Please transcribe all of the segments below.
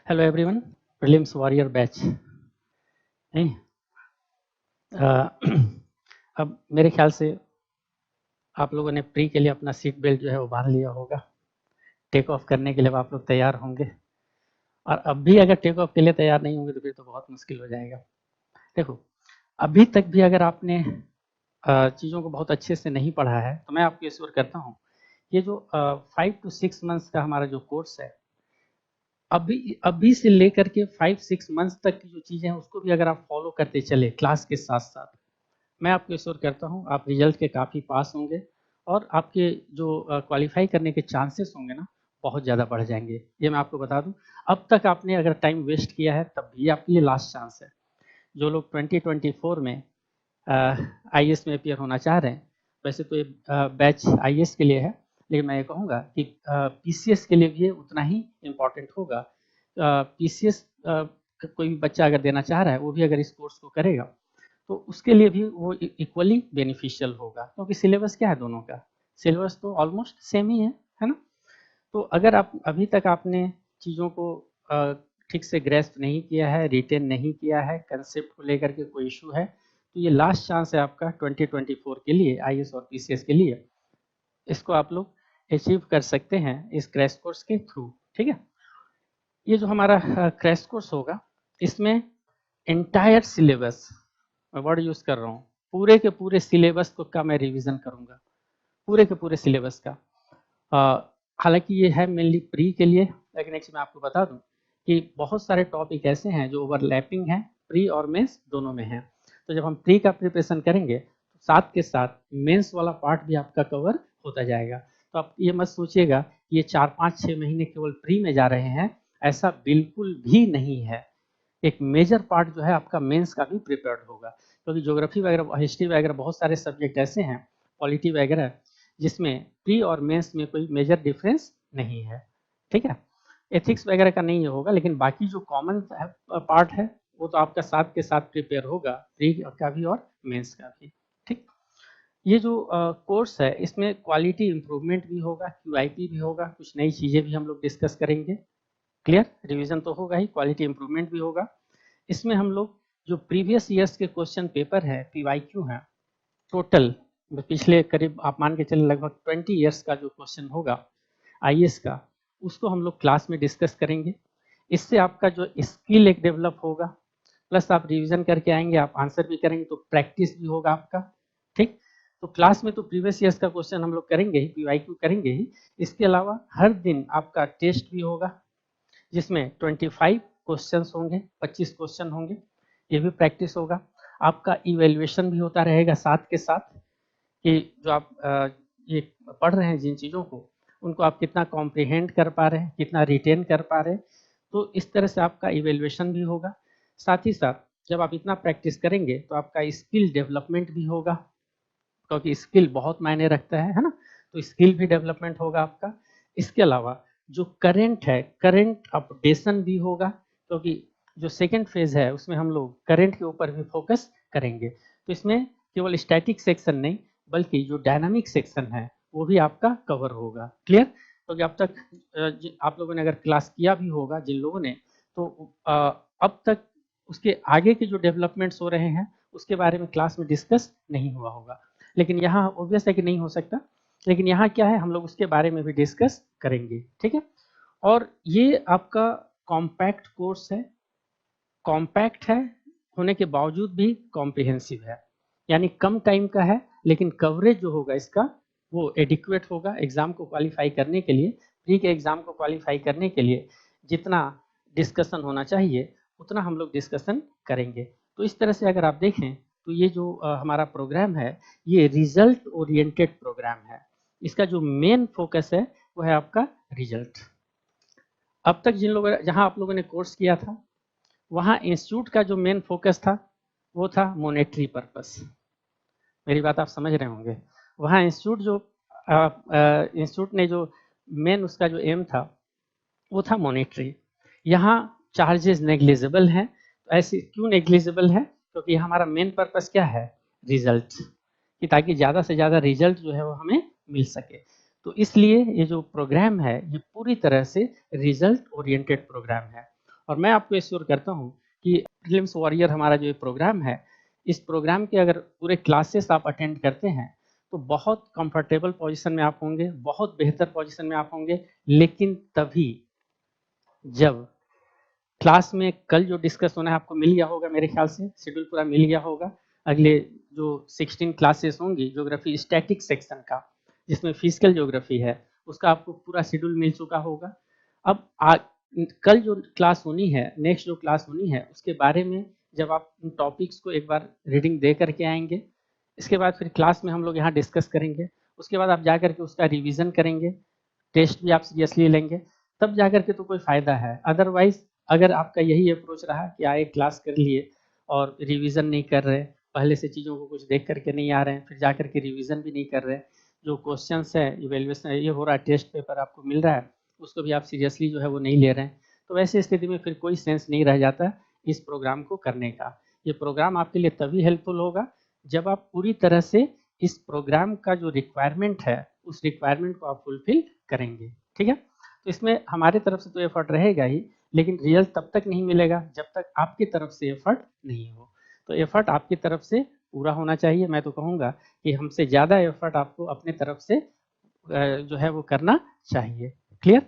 Hello everyone, prelims warrior batch नहीं। अब मेरे ख्याल से आप लोगों ने प्री के लिए अपना सीट बेल्ट जो है वो बांध लिया होगा। टेक ऑफ करने के लिए अब आप लोग तैयार होंगे, और अब भी अगर टेक ऑफ के लिए तैयार नहीं होंगे तो फिर तो बहुत मुश्किल हो जाएगा। देखो, अभी तक भी अगर आपने चीज़ों को बहुत अच्छे से नहीं पढ़ा है तो मैं आपको एश्योर करता हूँ, ये जो 5 to 6 मंथ्स का हमारा जो कोर्स है, अभी अभी से लेकर के 5-6 मंथ्स तक की जो चीज़ें हैं उसको भी अगर आप फॉलो करते चले क्लास के साथ साथ, मैं आपको एश्योर करता हूँ आप रिजल्ट के काफ़ी पास होंगे, और आपके जो क्वालिफाई करने के चांसेस होंगे ना, बहुत ज़्यादा बढ़ जाएंगे। ये मैं आपको बता दूं, अब तक आपने अगर टाइम वेस्ट किया है तब भी आपके लिए लास्ट चांस है। जो लोग 2024 में आईएएस में अपियर होना चाह रहे हैं, वैसे तो ये बैच आईएएस के लिए है, लेकिन मैं ये कहूँगा कि पीसीएस के लिए भी ये उतना ही इम्पोर्टेंट होगा। पीसीएस कोई भी बच्चा अगर देना चाह रहा है, वो भी अगर इस कोर्स को करेगा तो उसके लिए भी वो इक्वली बेनिफिशियल होगा, क्योंकि सिलेबस क्या है दोनों का, सिलेबस तो ऑलमोस्ट सेम ही है ना। तो अगर आप अभी तक आपने चीज़ों को ठीक से ग्रेस्प नहीं किया है, रिटेन नहीं किया है, कंसेप्ट को लेकर के कोई इशू है, तो ये लास्ट चांस है आपका 2024 के लिए आईएएस और पीसीएस के लिए। इसको आप लोग अचीव कर सकते हैं इस क्रैश कोर्स के थ्रू, ठीक है। ये जो हमारा क्रैश कोर्स होगा, इसमें एंटायर सिलेबस, मैं वर्ड यूज कर रहा हूँ, पूरे के पूरे सिलेबस को का मैं रिवीजन करूंगा, पूरे के पूरे सिलेबस का। हालांकि ये है मेनली प्री के लिए, लेकिन एक मैं आपको बता दूं कि बहुत सारे टॉपिक ऐसे हैं जो ओवरलैपिंग हैं, प्री और मेंस दोनों में हैं। तो जब हम प्री का प्रिपरेशन करेंगे तो साथ के साथ मेंस वाला पार्ट भी आपका कवर होता जाएगा। तो आप ये मत सोचिएगा कि ये 4-5-6 महीने केवल प्री में जा रहे हैं, ऐसा बिल्कुल भी नहीं है। एक मेजर पार्ट जो है आपका मेंस का भी प्रिपेयर्ड होगा, क्योंकि ज्योग्राफी वगैरह, हिस्ट्री वगैरह बहुत सारे सब्जेक्ट ऐसे हैं, पॉलिटी वगैरह, जिसमें प्री और मेंस में कोई मेजर डिफरेंस नहीं है, ठीक है। एथिक्स वगैरह का नहीं होगा, लेकिन बाकी जो कॉमन पार्ट है वो तो आपका साथ के साथ प्रिपेयर होगा, प्री का भी और मेंस का भी, ठीक। ये जो कोर्स है इसमें क्वालिटी इंप्रूवमेंट भी होगा, क्यूआईपी भी होगा, कुछ नई चीज़ें भी हम लोग डिस्कस करेंगे। क्लियर, रिवीजन तो होगा ही, क्वालिटी इंप्रूवमेंट भी होगा। इसमें हम लोग जो प्रीवियस ईयर्स के क्वेश्चन पेपर है, पीवाईक्यू है, टोटल पिछले करीब आप मान के चले लगभग 20 ईयर्स का जो क्वेश्चन होगा आईएएस का, उसको हम लोग क्लास में डिस्कस करेंगे। इससे आपका जो स्किल एक डेवलप होगा, प्लस आप रिवीजन करके आएंगे, आप आंसर भी करेंगे तो प्रैक्टिस भी होगा आपका, ठीक। तो क्लास में तो प्रीवियस ईयर्स का क्वेश्चन हम लोग करेंगे ही, पीवाईक्यू करेंगे ही, इसके अलावा हर दिन आपका टेस्ट भी होगा, जिसमें 25 क्वेश्चंस होंगे, 25 क्वेश्चन होंगे, ये भी प्रैक्टिस होगा। आपका इवेल्युएशन भी होता रहेगा साथ के साथ, कि जो आप ये पढ़ रहे हैं जिन चीज़ों को, उनको आप कितना कॉम्प्रिहेंड कर पा रहे हैं, कितना रिटेन कर पा रहे हैं, तो इस तरह से आपका इवेल्युएशन भी होगा। साथ ही साथ जब आप इतना प्रैक्टिस करेंगे तो आपका स्किल डेवलपमेंट भी होगा, क्योंकि स्किल बहुत मायने रखता है ना, तो स्किल भी डेवलपमेंट होगा आपका। इसके अलावा जो करंट है, करंट अपडेशन भी होगा, क्योंकि जो सेकंड फेज है उसमें हम लोग करंट के ऊपर भी फोकस करेंगे। तो इसमें केवल स्टैटिक सेक्शन नहीं, बल्कि जो डायनामिक सेक्शन है वो भी आपका कवर होगा। क्लियर, क्योंकि अब तक आप लोगों ने अगर क्लास किया भी होगा जिन लोगों ने, तो अब तक उसके आगे के जो डेवलपमेंट्स हो रहे हैं उसके बारे में क्लास में डिस्कस नहीं हुआ होगा, लेकिन यहाँ ऑब्वियस है कि नहीं हो सकता, लेकिन यहाँ क्या है, हम लोग उसके बारे में भी डिस्कस करेंगे, ठीक है। और ये आपका कॉम्पैक्ट कोर्स है, कॉम्पैक्ट है होने के बावजूद भी कॉम्प्रिहेंसिव है, यानी कम टाइम का है, लेकिन कवरेज जो होगा इसका वो एडिक्वेट होगा एग्जाम को क्वालिफाई करने के लिए। प्री के एग्जाम को क्वालिफाई करने के लिए जितना डिस्कशन होना चाहिए उतना हम लोग डिस्कशन करेंगे। तो इस तरह से अगर आप देखें तो ये जो हमारा प्रोग्राम है, ये रिजल्ट ओरिएंटेड प्रोग्राम है। इसका जो मेन फोकस है वो है आपका रिजल्ट। अब तक जिन लोगों, जहाँ आप लोगों ने कोर्स किया था, वहाँ इंस्टीट्यूट का जो मेन फोकस था वो था मॉनेटरी पर्पस। मेरी बात आप समझ रहे होंगे। वहाँ इंस्टीट्यूट जो इंस्टीट्यूट ने जो मेन उसका जो एम था वो था मॉनेटरी। यहाँ चार्जेस नेग्लिजिबल हैं, तो ऐसे क्यों नेग्लिजिबल है, क्योंकि हमारा मेन पर्पस क्या है, रिजल्ट, कि ताकि ज़्यादा से ज़्यादा रिजल्ट जो है वो हमें मिल सके। तो इसलिए ये जो प्रोग्राम है ये पूरी तरह से रिजल्ट ओरिएंटेड प्रोग्राम है। और मैं आपको एश्योर करता हूँ कि प्रीलिम्स वॉरियर हमारा जो प्रोग्राम है, इस प्रोग्राम के अगर पूरे क्लासेस आप अटेंड करते हैं तो बहुत कंफर्टेबल पोजीशन में आप होंगे, बहुत बेहतर पोजीशन में आप होंगे। लेकिन तभी जब क्लास में कल जो डिस्कस होना है आपको मिल गया होगा, मेरे ख्याल से शेड्यूल पूरा मिल गया होगा। अगले जो 16 क्लासेस होंगी ज्योग्राफी स्टैटिक सेक्शन का, जिसमें फिजिकल ज्योग्राफी है, उसका आपको पूरा शेड्यूल मिल चुका होगा। अब कल जो क्लास होनी है, नेक्स्ट जो क्लास होनी है, उसके बारे में जब आप उन टॉपिक्स को एक बार रीडिंग दे करके आएंगे, इसके बाद फिर क्लास में हम लोग यहाँ डिस्कस करेंगे, उसके बाद आप जा करके उसका रिविजन करेंगे, टेस्ट भी आप सीरियसली लेंगे, तब जा करके तो कोई फ़ायदा है। अदरवाइज अगर आपका यही अप्रोच रहा कि आए क्लास कर लिए और रिवीजन नहीं कर रहे, पहले से चीज़ों को कुछ देख करके नहीं आ रहे हैं, फिर जा करके रिवीजन भी नहीं कर रहे, जो क्वेश्चंस है, इवेल्युएशन ये हो रहा है, टेस्ट पेपर आपको मिल रहा है, उसको भी आप सीरियसली जो है वो नहीं ले रहे हैं, तो वैसे स्थिति में फिर कोई सेंस नहीं रह जाता इस प्रोग्राम को करने का। ये प्रोग्राम आपके लिए तभी हेल्पफुल होगा जब आप पूरी तरह से इस प्रोग्राम का जो रिक्वायरमेंट है, उस रिक्वायरमेंट को आप फुलफिल करेंगे। ठीक है, तो इसमें हमारे तरफ से तो एफर्ट रहेगा ही, लेकिन रिजल्ट तब तक नहीं मिलेगा जब तक आपकी तरफ से एफर्ट नहीं हो। तो एफर्ट आपकी तरफ से पूरा होना चाहिए। मैं तो कहूँगा कि हमसे ज़्यादा एफर्ट आपको अपने तरफ से जो है वो करना चाहिए। क्लियर?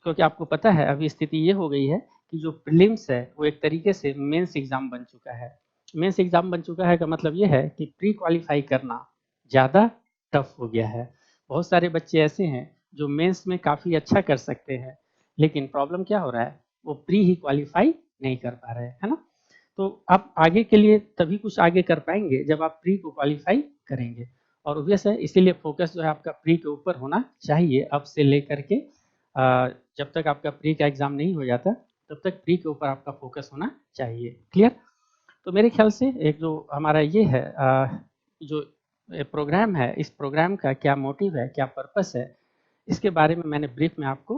क्योंकि आपको पता है अभी स्थिति ये हो गई है कि जो प्रीलिम्स है वो एक तरीके से मेंस एग्जाम बन चुका है। मेंस एग्जाम बन चुका है का मतलब ये है कि प्री क्वालिफाई करना ज़्यादा टफ हो गया है। बहुत सारे बच्चे ऐसे हैं जो मेंस में काफ़ी अच्छा कर सकते हैं, लेकिन प्रॉब्लम क्या हो रहा है, वो प्री ही क्वालिफाई नहीं कर पा रहे हैं, है ना। तो आप आगे के लिए तभी कुछ आगे कर पाएंगे जब आप प्री को क्वालिफाई करेंगे, और ऑब्वियस है इसीलिए फोकस जो है आपका प्री के ऊपर होना चाहिए अब से लेकर के जब तक आपका प्री का एग्ज़ाम नहीं हो जाता तब तक प्री के ऊपर आपका फोकस होना चाहिए। क्लियर? तो मेरे ख्याल से एक जो हमारा ये है जो प्रोग्राम है, इस प्रोग्राम का क्या मोटिव है, क्या पर्पस है, इसके बारे में मैंने ब्रीफ में आपको